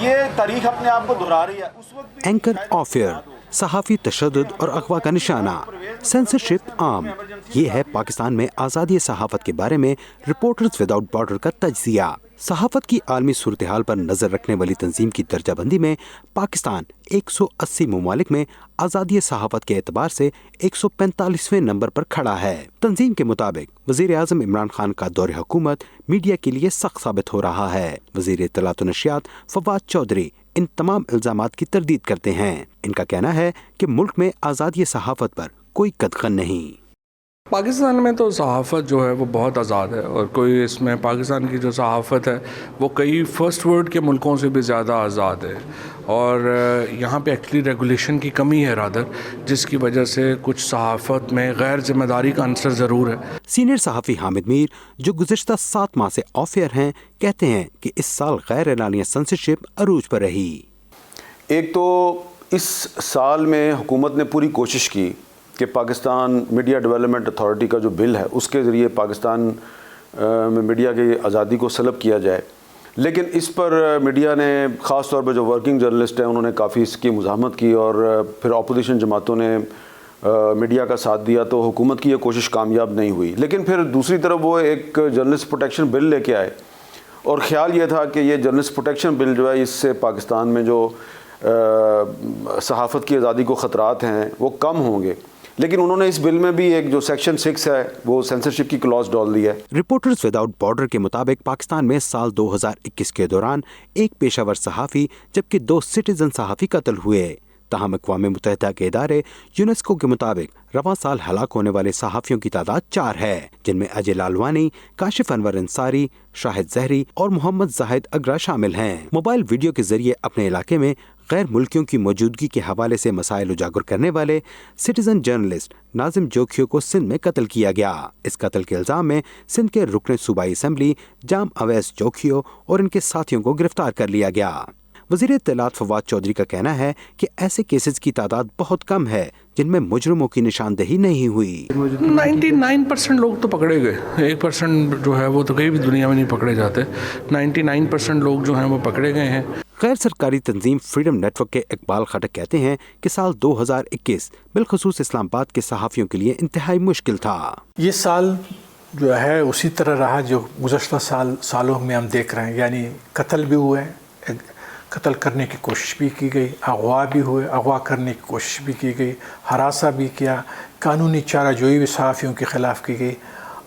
یہ تاریخ اپنے آپ کو دہرا رہی ہے. اس وقت اینکر آف ایئر، صحافی تشدد اور اغوا کا نشانہ، سینسرشپ عام. یہ ہے پاکستان میں آزادی صحافت کے بارے میں رپورٹرز وداؤٹ بارڈر کا تجزیہ. صحافت کی عالمی صورتحال پر نظر رکھنے والی تنظیم کی درجہ بندی میں پاکستان 180 ممالک میں آزادی صحافت کے اعتبار سے 145ویں نمبر پر کھڑا ہے. تنظیم کے مطابق وزیر اعظم عمران خان کا دور حکومت میڈیا کے لیے سخت ثابت ہو رہا ہے. وزیر اطلاعات و نشریات فواد چودھری ان تمام الزامات کی تردید کرتے ہیں. ان کا کہنا ہے کہ ملک میں آزادی صحافت پر کوئی قدغن نہیں. پاکستان میں تو صحافت جو ہے وہ بہت آزاد ہے، اور کوئی اس میں پاکستان کی جو صحافت ہے وہ کئی فرسٹ ورلڈ کے ملکوں سے بھی زیادہ آزاد ہے. اور یہاں پہ ایکچولی ریگولیشن کی کمی ہے رادر، جس کی وجہ سے کچھ صحافت میں غیر ذمہ داری کا عنصر ضرور ہے. سینئر صحافی حامد میر جو گزشتہ 7 ماہ سے آف ایئر ہیں کہتے ہیں کہ اس سال غیر اعلانیہ سنسرشپ عروج پر رہی. ایک تو اس سال میں حکومت نے پوری کوشش کی کہ پاکستان میڈیا ڈیولپمنٹ اتھارٹی کا جو بل ہے اس کے ذریعے پاکستان میں میڈیا کی آزادی کو سلب کیا جائے، لیکن اس پر میڈیا نے خاص طور پہ جو ورکنگ جرنلسٹ ہیں انہوں نے کافی اس کی مزاحمت کی، اور پھر اپوزیشن جماعتوں نے میڈیا کا ساتھ دیا تو حکومت کی یہ کوشش کامیاب نہیں ہوئی. لیکن پھر دوسری طرف وہ ایک جرنلسٹ پروٹیکشن بل لے کے آئے، اور خیال یہ تھا کہ یہ جرنلسٹ پروٹیکشن بل جو ہے اس سے پاکستان میں جو صحافت کی آزادی کو خطرات ہیں وہ کم ہوں گے. لیکن انہوں نے اس بل میں بھی ایک جو سیکشن 6 ہے وہ سینسرشپ کی کلاس ڈال دی ہے. رپورٹرز وداؤٹ بارڈر کے مطابق پاکستان میں سال 2021 کے دوران ایک پیشہ ور صحافی جبکہ 2 سٹیزن صحافی قتل ہوئے. تاہم اقوام متحدہ کے ادارے یونیسکو کے مطابق رواں سال ہلاک ہونے والے صحافیوں کی تعداد 4 ہے، جن میں اجے لالوانی، کاشف انور انصاری، شاہد زہری اور محمد زاہد اگرا شامل ہیں. موبائل ویڈیو کے ذریعے اپنے علاقے میں غیر ملکیوں کی موجودگی کے حوالے سے مسائل اجاگر کرنے والے سٹیزن جرنلسٹ ناظم جوکھیو کو سندھ میں قتل کیا گیا. اس قتل کے الزام میں سندھ کے رکن صوبائی اسمبلی جام اویس جوکھیو اور ان کے ساتھیوں کو گرفتار کر لیا گیا. وزیر اطلاعات فواد چودھری کا کہنا ہے کہ ایسے کیسز کی تعداد بہت کم ہے جن میں مجرموں کی نشاندہی نہیں ہوئی. 99% لوگ تو پکڑے گئے، 1% جو ہے وہ تو کہیں بھی دنیا میں نہیں پکڑے جاتے. 99% لوگ جو ہیں وہ پکڑے گئے ہیں. غیر سرکاری تنظیم فریڈم نیٹ ورک کے اقبال خٹک کہتے ہیں کہ سال 2021 بالخصوص اسلام آباد کے صحافیوں کے لیے انتہائی مشکل تھا. یہ سال جو ہے اسی طرح رہا جو گزشتہ سالوں میں ہم دیکھ رہے ہیں، یعنی قتل بھی ہوئے، قتل کرنے کی کوشش بھی کی گئی، اغوا بھی ہوئے، اغوا کرنے کی کوشش بھی کی گئی، ہراساں بھی کیا، قانونی چارہ جوئی بھی صحافیوں کے خلاف کی گئی،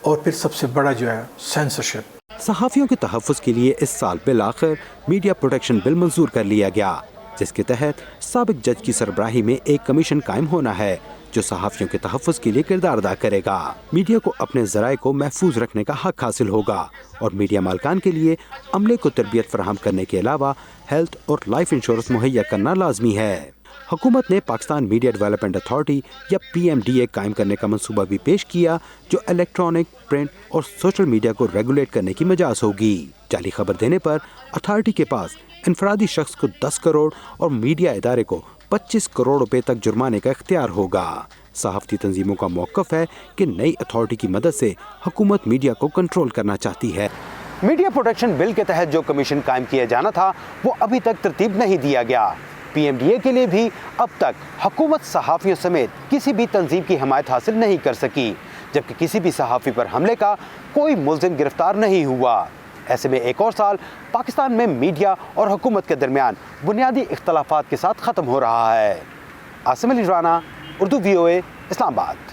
اور پھر سب سے بڑا جو ہے سینسرشپ. صحافیوں کے تحفظ کے لیے اس سال بالآخر میڈیا پروٹیکشن بل منظور کر لیا گیا، جس کے تحت سابق جج کی سربراہی میں ایک کمیشن قائم ہونا ہے جو صحافیوں کے تحفظ کے لیے کردار ادا کرے گا. میڈیا کو اپنے ذرائع کو محفوظ رکھنے کا حق حاصل ہوگا، اور میڈیا مالکان کے لیے عملے کو تربیت فراہم کرنے کے علاوہ ہیلتھ اور لائف انشورنس مہیا کرنا لازمی ہے. حکومت نے پاکستان میڈیا ڈیولپمنٹ اتھارٹی یا PMDA قائم کرنے کا منصوبہ بھی پیش کیا جو الیکٹرانک، پرنٹ اور سوشل میڈیا کو ریگولیٹ کرنے کی مجاز ہوگی. جعلی خبر دینے پر اتھارٹی کے پاس انفرادی شخص کو 10 کروڑ اور میڈیا ادارے کو 25 کروڑ روپے تک جرمانے کا اختیار ہوگا. صحافتی تنظیموں کا موقف ہے کہ نئی اتھارٹی کی مدد سے حکومت میڈیا کو کنٹرول کرنا چاہتی ہے. میڈیا پروٹیکشن بل کے تحت جو کمیشن قائم کیا جانا تھا وہ ابھی تک ترتیب نہیں دیا گیا. PMDA کے لیے بھی اب تک حکومت صحافیوں سمیت کسی بھی تنظیم کی حمایت حاصل نہیں کر سکی، جبکہ کسی بھی صحافی پر حملے کا کوئی ملزم گرفتار نہیں ہوا. ایسے میں ایک اور سال پاکستان میں میڈیا اور حکومت کے درمیان بنیادی اختلافات کے ساتھ ختم ہو رہا ہے. عاصم علی رانا، اردو VOA، اسلام آباد.